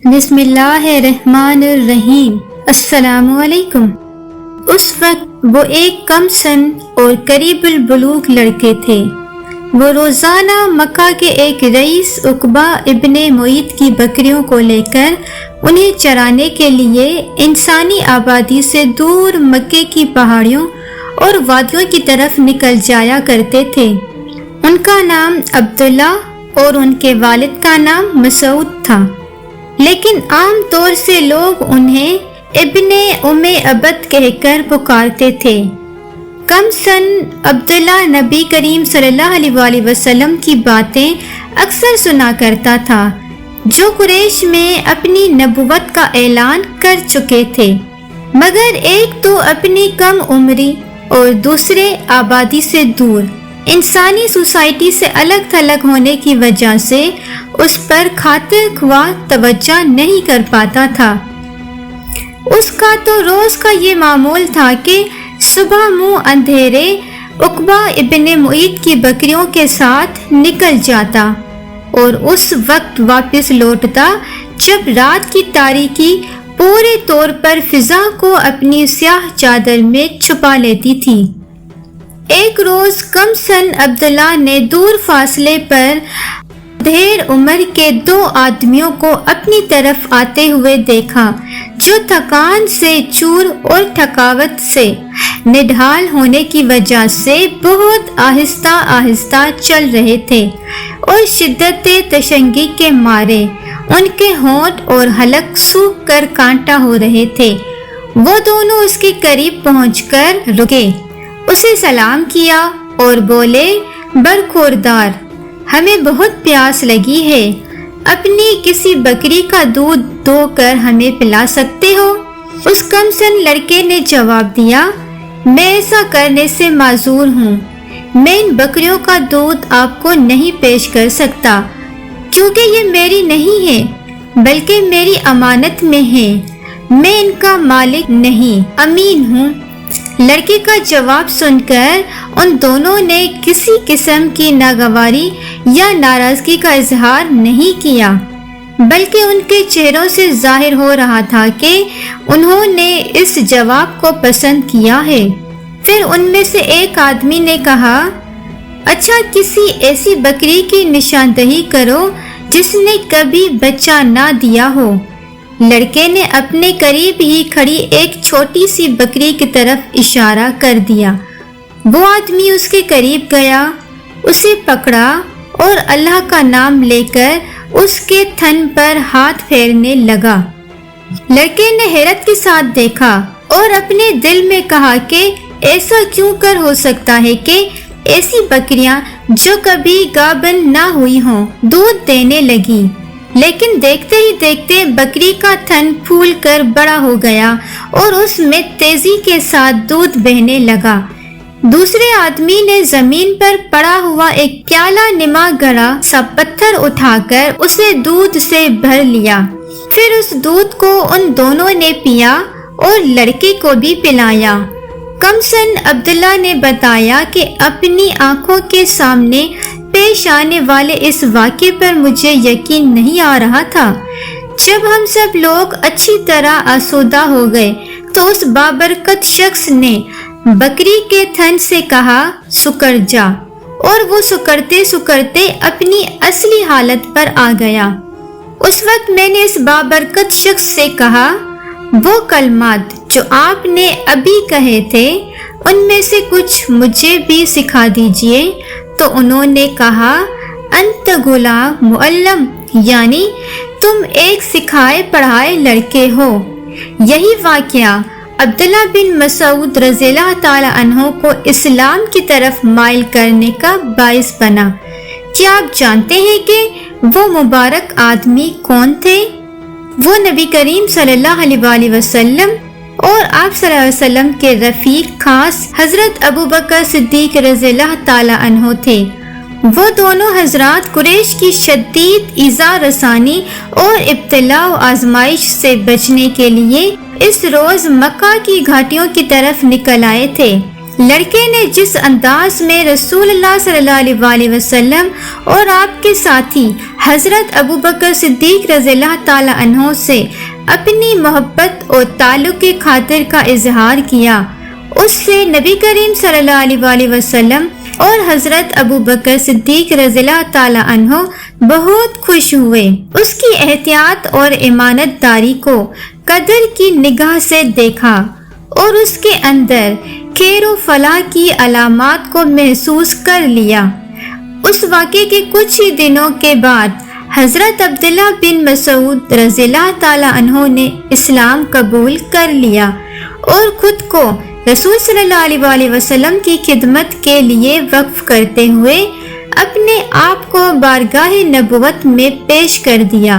بسم اللہ الرحمن الرحیم۔ السلام علیکم۔ اس وقت وہ ایک کم سن اور قریب البلوغ لڑکے تھے۔ وہ روزانہ مکہ کے ایک رئیس عقبہ ابن معیط کی بکریوں کو لے کر انہیں چرانے کے لیے انسانی آبادی سے دور مکے کی پہاڑیوں اور وادیوں کی طرف نکل جایا کرتے تھے۔ ان کا نام عبداللہ اور ان کے والد کا نام مسعود تھا، لیکن عام طور سے لوگ انہیں ابن عبد کہہ کر پکارتے تھے۔ کم سن عبداللہ نبی کریم صلی اللہ علیہ وآلہ وسلم کی باتیں اکثر سنا کرتا تھا، جو قریش میں اپنی نبوت کا اعلان کر چکے تھے، مگر ایک تو اپنی کم عمری اور دوسرے آبادی سے دور انسانی سوسائٹی سے الگ تھلگ ہونے کی وجہ سے اس پر خاطر خواہ توجہ نہیں کر پاتا تھا۔ اس کا تو روز کا یہ معمول تھا کہ صبح منہ اندھیرے عقبہ ابن معیط کی بکریوں کے ساتھ نکل جاتا اور اس وقت واپس لوٹتا جب رات کی تاریکی پورے طور پر فضا کو اپنی سیاہ چادر میں چھپا لیتی تھی۔ ایک روز کم سن عبداللہ نے دور فاصلے پر دھیر عمر کے دو آدمیوں کو اپنی طرف آتے ہوئے دیکھا، جو تھکان سے چور اور تھکاوٹ سے نڈھال ہونے کی وجہ سے بہت آہستہ آہستہ چل رہے تھے اور شدت تشنگی کے مارے ان کے ہونٹ اور حلق سوکھ کر کانٹا ہو رہے تھے۔ وہ دونوں اس کے قریب پہنچ کر رکے، اسے سلام کیا اور بولے، برخوردار، ہمیں بہت پیاس لگی ہے، اپنی کسی بکری کا دودھ دو کر ہمیں پلا سکتے ہو؟ اس کم سن لڑکے نے جواب دیا، میں ایسا کرنے سے معذور ہوں، میں ان بکریوں کا دودھ آپ کو نہیں پیش کر سکتا، کیونکہ یہ میری نہیں ہے بلکہ میری امانت میں ہے، میں ان کا مالک نہیں، امین ہوں۔ لڑکے کا جواب سن کر ان دونوں نے کسی قسم کی ناگواری یا ناراضگی کا اظہار نہیں کیا، بلکہ ان کے چہروں سے ظاہر ہو رہا تھا کہ انہوں نے اس جواب کو پسند کیا ہے۔ پھر ان میں سے ایک آدمی نے کہا، اچھا کسی ایسی بکری کی نشاندہی کرو جس نے کبھی بچہ نہ دیا ہو۔ لڑکے نے اپنے قریب ہی کھڑی ایک چھوٹی سی بکری کی طرف اشارہ کر دیا۔ وہ آدمی اس کے قریب گیا، اسے پکڑا اور اللہ کا نام لے کر اس کے تھن پر ہاتھ پھیرنے لگا۔ لڑکے نے حیرت کے ساتھ دیکھا اور اپنے دل میں کہا کہ ایسا کیوں کر ہو سکتا ہے کہ ایسی بکریاں جو کبھی گابن نہ ہوئی ہوں دودھ دینے لگی، لیکن دیکھتے ہی دیکھتے بکری کا تھن پھول کر بڑا ہو گیا اور اس میں تیزی کے ساتھ دودھ بہنے لگا۔ دوسرے آدمی نے زمین پر پڑا ہوا ایک کیلا نما گڑا سا پتھر اٹھا کر اسے دودھ سے بھر لیا، پھر اس دودھ کو ان دونوں نے پیا اور لڑکے کو بھی پلایا۔ کم سن عبداللہ نے بتایا کہ اپنی آنکھوں کے سامنے پیش آنے والے اس واقعے پر مجھے یقین نہیں آ رہا تھا۔ جب ہم سب لوگ اچھی طرح آسودہ ہو گئے تو اس بابرکت شخص نے بکری کے تھن سے کہا، سکڑ جا، اور وہ سکڑتے سکڑتے اپنی اصلی حالت پر آ گیا۔ اس وقت میں نے اس بابرکت شخص سے کہا، وہ کلمات جو آپ نے ابھی کہے تھے ان میں سے کچھ مجھے بھی سکھا دیجئے۔ تو انہوں نے کہا، انت غلام معلم، یعنی تم ایک سکھائے پڑھائے لڑکے ہو۔ یہی واقعہ عبداللہ بن مسعود رضی اللہ تعالی عنہ کو اسلام کی طرف مائل کرنے کا باعث بنا۔ کیا آپ جانتے ہیں کہ وہ مبارک آدمی کون تھے؟ وہ نبی کریم صلی اللہ علیہ وآلہ وسلم اور آپ صلی اللہ علیہ وسلم کے رفیق خاص حضرت ابوبکر صدیق رضی اللہ تعالی عنہ تھے۔ وہ دونوں حضرات قریش کی شدید ایذا رسانی اور ابتلاء و آزمائش سے بچنے کے لیے اس روز مکہ کی گھاٹیوں کی طرف نکل آئے تھے۔ لڑکے نے جس انداز میں رسول اللہ صلی اللہ علیہ وسلم اور آپ کے ساتھی حضرت ابو بکر صدیق رضی اللہ تعالی عنہ سے اپنی محبت اور تعلق کی خاطر کا اظہار کیا، اس سے نبی کریم صلی اللہ علیہ وسلم اور حضرت ابو بکر صدیق رضی اللہ تعالی عنہ بہت خوش ہوئے۔ اس کی احتیاط اور امانت داری کو قدر کی نگاہ سے دیکھا اور اس کے اندر خیر و فلاح کی علامات کو محسوس کر لیا۔ اس واقعے کے کچھ ہی دنوں کے بعد حضرت عبداللہ بن مسعود رضی اللہ تعالی عنہ نے اسلام قبول کر لیا اور خود کو رسول صلی اللہ علیہ وسلم کی خدمت کے لیے وقف کرتے ہوئے اپنے آپ کو بارگاہ نبوت میں پیش کر دیا،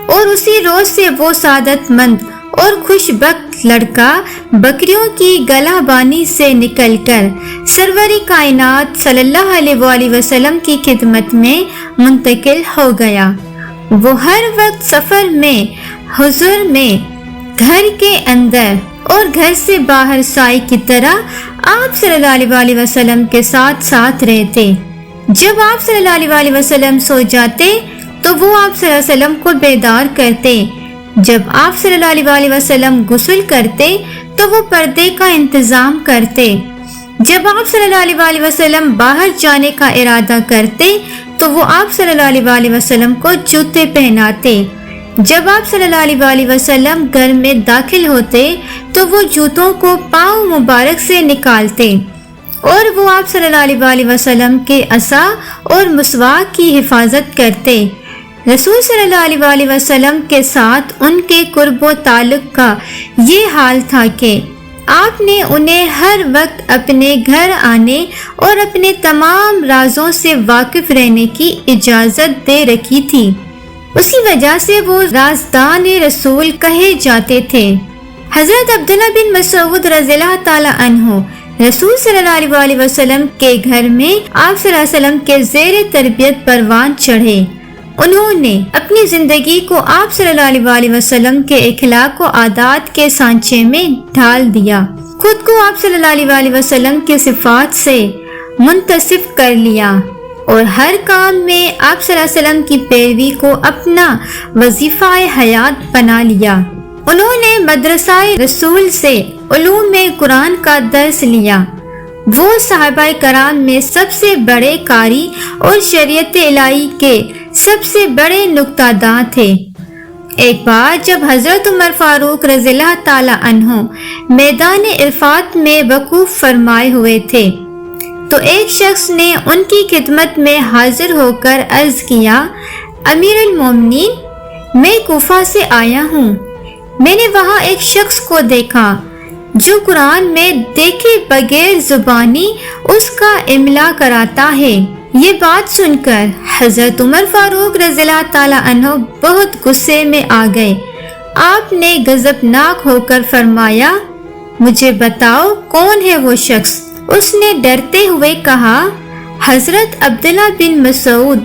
اور اسی روز سے وہ سعادت مند اور خوش بخت لڑکا بکریوں کی گلہ بانی سے نکل کر سرور کائنات صلی اللہ علیہ وسلم کی خدمت میں منتقل ہو گیا۔ وہ ہر وقت سفر میں، حضور میں، گھر کے اندر اور گھر سے باہر سائے کی طرح آپ صلی اللہ علیہ وسلم کے ساتھ ساتھ رہتے۔ جب آپ صلی اللہ علیہ وسلم سو جاتے تو وہ آپ صلی اللہ علیہ وسلم کو بیدار کرتے، جب آپ صلی اللہ علیہ وسلم غسل کرتے تو وہ پردے کا انتظام کرتے، جب آپ صلی اللہ علیہ وسلم باہر جانے کا ارادہ کرتے تو وہ آپ صلی اللہ علیہ وسلم کو جوتے پہناتے، جب آپ صلی اللہ علیہ وسلم گھر میں داخل ہوتے تو وہ جوتوں کو پاؤں مبارک سے نکالتے، اور وہ آپ صلی اللہ علیہ وسلم کے عصا اور مسواک کی حفاظت کرتے۔ رسول صلی اللہ علیہ وسلم کے ساتھ ان کے قرب و تعلق کا یہ حال تھا کہ آپ نے انہیں ہر وقت اپنے گھر آنے اور اپنے تمام رازوں سے واقف رہنے کی اجازت دے رکھی تھی، اسی وجہ سے وہ رازدان رسول کہے جاتے تھے۔ حضرت عبداللہ بن مسعود رضی اللہ تعالی عنہ رسول صلی اللہ علیہ وسلم کے گھر میں آپ صلی اللہ علیہ وسلم کے زیر تربیت پروان چڑھے۔ انہوں نے اپنی زندگی کو آپ صلی اللہ علیہ وسلم کے اخلاق و عادات کے سانچے میں ڈھال دیا، خود کو آپ صلی اللہ علیہ وسلم کے صفات سے منتصف کر لیا، اور ہر کام میں آپ صلی اللہ علیہ وسلم کی پیروی کو اپنا وظیفہ حیات بنا لیا۔ انہوں نے مدرسہ رسول سے علوم قرآن کا درس لیا۔ وہ صحابہ کرام میں سب سے بڑے قاری اور شریعت الہی کے سب سے بڑے نکتہ داں تھے۔ ایک بار جب حضرت عمر فاروق رضی اللہ تعالی عنہ میدان عرفات میں وقوف فرمائے ہوئے تھے تو ایک شخص نے ان کی خدمت میں حاضر ہو کر عرض کیا، امیر المومنین، میں کوفہ سے آیا ہوں، میں نے وہاں ایک شخص کو دیکھا جو قرآن میں دیکھے بغیر زبانی اس کا املا کراتا ہے۔ یہ بات سن کر حضرت عمر فاروق رضی اللہ تعالی عنہ بہت غصے میں آ گئے۔ آپ نے غضبناک ہو کر فرمایا، مجھے بتاؤ کون ہے وہ شخص؟ اس نے ڈرتے ہوئے کہا، حضرت عبداللہ بن مسعود۔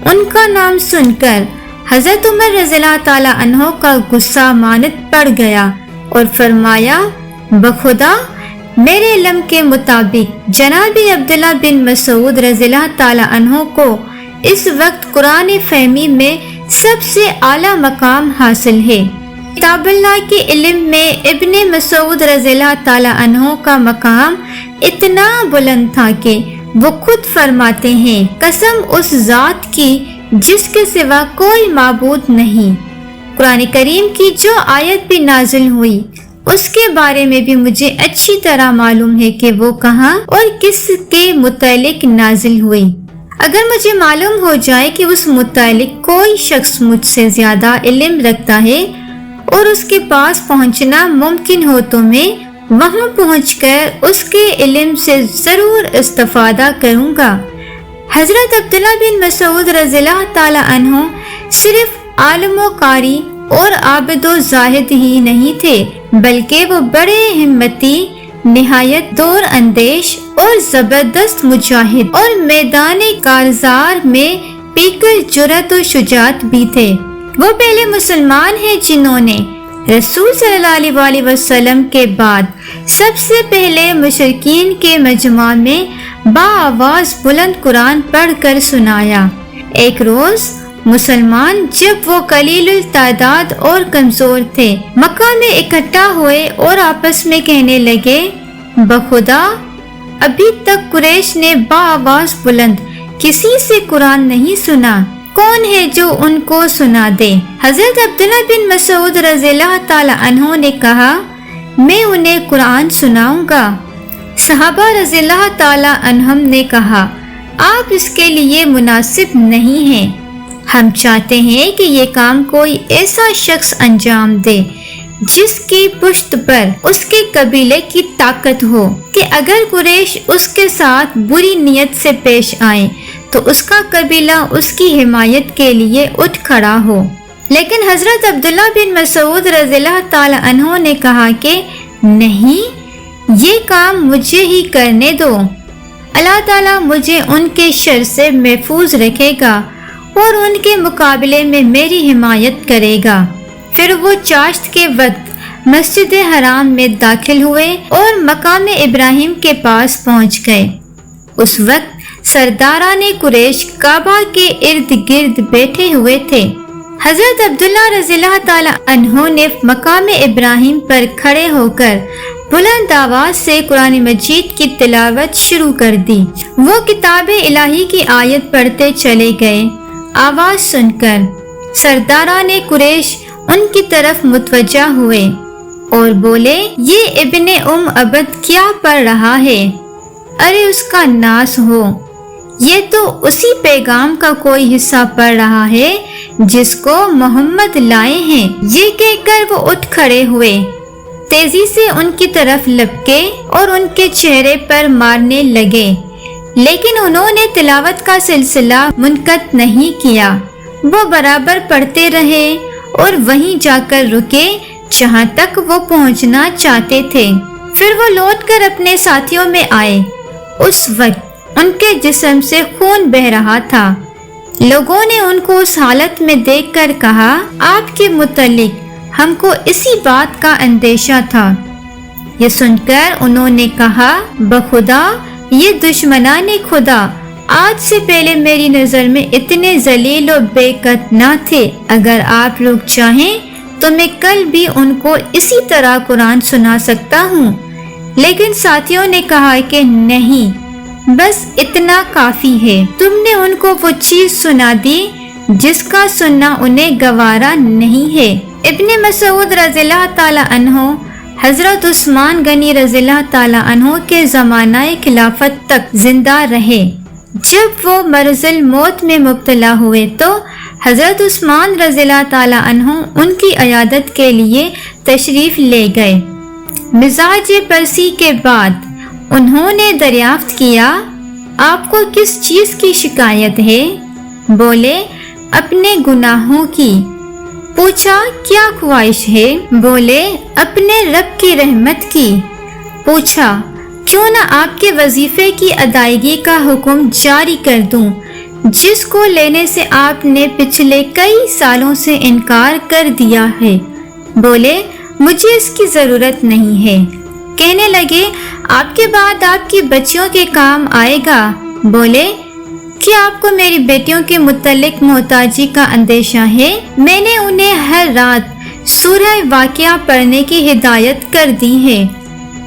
ان کا نام سن کر حضرت عمر رضی اللہ تعالی عنہ کا غصہ مانت پڑ گیا اور فرمایا، بخدا میرے علم کے مطابق جناب عبداللہ بن مسعود رضی اللہ تعالی عنہ کو اس وقت قرآن فہمی میں سب سے اعلیٰ مقام حاصل ہے۔ کتاب اللہ کے علم میں ابن مسعود رضی اللہ تعالی عنہ کا مقام اتنا بلند تھا کہ وہ خود فرماتے ہیں، قسم اس ذات کی جس کے سوا کوئی معبود نہیں۔ قرآن کریم کی جو آیت بھی نازل ہوئی اس کے بارے میں بھی مجھے اچھی طرح معلوم ہے کہ وہ کہاں اور کس کے متعلق نازل ہوئی۔ اگر مجھے معلوم ہو جائے کہ اس متعلق کوئی شخص مجھ سے زیادہ علم رکھتا ہے اور اس کے پاس پہنچنا ممکن ہو تو میں وہاں پہنچ کر اس کے علم سے ضرور استفادہ کروں گا۔ حضرت عبداللہ بن مسعود رضی اللہ تعالی عنہ صرف عالم و قاری اور عابد و زاہد ہی نہیں تھے، بلکہ وہ بڑے ہمتی، نہایت دور اندیش اور زبردست مجاہد اور میدان کارزار میں پیکر جرأت و شجاعت بھی تھے۔ وہ پہلے مسلمان ہیں جنہوں نے رسول صلی اللہ علیہ وسلم کے بعد سب سے پہلے مشرکین کے مجمع میں بآواز بلند قرآن پڑھ کر سنایا۔ ایک روز مسلمان جب وہ قلیل التعداد اور کمزور تھے مکہ میں اکٹھا ہوئے اور آپس میں کہنے لگے، بخدا ابھی تک قریش نے بآواز بلند کسی سے قرآن نہیں سنا، کون ہے جو ان کو سنا دے؟ حضرت عبداللہ بن مسعود رضی اللہ تعالی عنہ نے کہا، میں انہیں قرآن سناؤں گا۔ صحابہ رضی اللہ تعالی عنہم نے کہا، آپ اس کے لیے مناسب نہیں ہیں، ہم چاہتے ہیں کہ یہ کام کوئی ایسا شخص انجام دے جس کی پشت پر اس کے قبیلے کی طاقت ہو کہ اگر قریش اس کے ساتھ بری نیت سے پیش آئے تو اس کا قبیلہ اس کی حمایت کے لیے اٹھ کھڑا ہو۔ لیکن حضرت عبداللہ بن مسعود رضی اللہ تعالی عنہ نے کہا کہ نہیں، یہ کام مجھے ہی کرنے دو، اللہ تعالیٰ مجھے ان کے شر سے محفوظ رکھے گا اور ان کے مقابلے میں میری حمایت کرے گا۔ پھر وہ چاشت کے وقت مسجد حرام میں داخل ہوئے اور مقام ابراہیم کے پاس پہنچ گئے۔ اس وقت سرداران قریش کعبہ کے ارد گرد بیٹھے ہوئے تھے۔ حضرت عبداللہ رضی اللہ تعالی عنہ نے مقام ابراہیم پر کھڑے ہو کر بلند آواز سے قرآن مجید کی تلاوت شروع کر دی۔ وہ کتاب الہی کی آیت پڑھتے چلے گئے۔ آواز سن کر سرداران قریش ان کی طرف متوجہ ہوئے اور بولے، یہ ابن عبد کیا پڑھ رہا ہے؟ ارے اس کا ناس ہو، یہ تو اسی پیغام کا کوئی حصہ پڑھ رہا ہے جس کو محمد لائے ہیں۔ یہ کہہ کر وہ اٹھ کھڑے ہوئے، تیزی سے ان کی طرف لپکے اور ان کے چہرے پر مارنے لگے، لیکن انہوں نے تلاوت کا سلسلہ منقطع نہیں کیا۔ وہ برابر پڑھتے رہے اور وہیں جا کر رکے جہاں تک وہ پہنچنا چاہتے تھے۔ پھر وہ لوٹ کر اپنے ساتھیوں میں آئے۔ اس وقت ان کے جسم سے خون بہہ رہا تھا۔ لوگوں نے ان کو اس حالت میں دیکھ کر کہا، آپ کے متعلق ہم کو اسی بات کا اندیشہ تھا۔ یہ سن کر انہوں نے کہا، بخدا یہ دشمنان خدا آج سے پہلے میری نظر میں اتنے ذلیل و بے قدر نہ تھے۔ اگر آپ لوگ چاہیں تو میں کل بھی ان کو اسی طرح قرآن سنا سکتا ہوں۔ لیکن ساتھیوں نے کہا کہ نہیں، بس اتنا کافی ہے۔ تم نے ان کو وہ چیز سنا دی جس کا سننا انہیں گوارا نہیں ہے۔ ابن مسعود رضی اللہ تعالی عنہ حضرت عثمان غنی رضی اللہ تعالی عنہ کے زمانہ خلافت تک زندہ رہے۔ جب وہ مرض الموت میں مبتلا ہوئے تو حضرت عثمان رضی اللہ تعالی عنہ ان کی عیادت کے لیے تشریف لے گئے۔ مزاج پرسی کے بعد انہوں نے دریافت کیا، آپ کو کس چیز کی شکایت ہے؟ بولے، اپنے گناہوں کی۔ پوچھا، کیا خواہش ہے؟ بولے، اپنے رب کی رحمت کی۔ پوچھا، کیوں نہ آپ کے وظیفے کی ادائیگی کا حکم جاری کر دوں جس کو لینے سے آپ نے پچھلے کئی سالوں سے انکار کر دیا ہے؟ بولے، مجھے اس کی ضرورت نہیں ہے۔ کہنے لگے، آپ کے بعد آپ کی بچیوں کے کام آئے گا۔ بولے، کیا آپ کو میری بیٹیوں کے متعلق محتاجی کا اندیشہ ہے؟ میں نے انہیں ہر رات سورہ واقعہ پڑھنے کی ہدایت کر دی ہے۔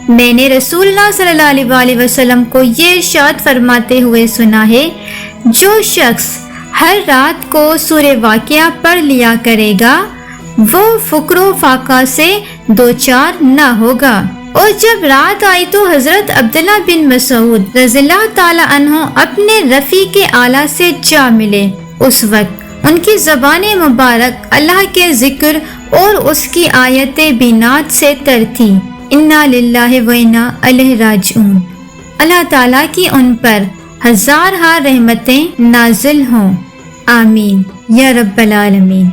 میں نے رسول اللہ صلی اللہ علیہ وسلم کو یہ ارشاد فرماتے ہوئے سنا ہے، جو شخص ہر رات کو سورہ واقعہ پڑھ لیا کرے گا وہ فقر و فاقہ سے دوچار نہ ہوگا۔ اور جب رات آئی تو حضرت عبداللہ بن مسعود رضی اللہ تعالی عنہ اپنے رفیق اعلیٰ سے جا ملے۔ اس وقت ان کی زبان مبارک اللہ کے ذکر اور اس کی آیت بینات سے تر تھی۔ انا للہ و انا الیہ راجعون۔ اللہ تعالیٰ کی ان پر ہزارہا رحمتیں نازل ہوں، آمین یا رب العالمین۔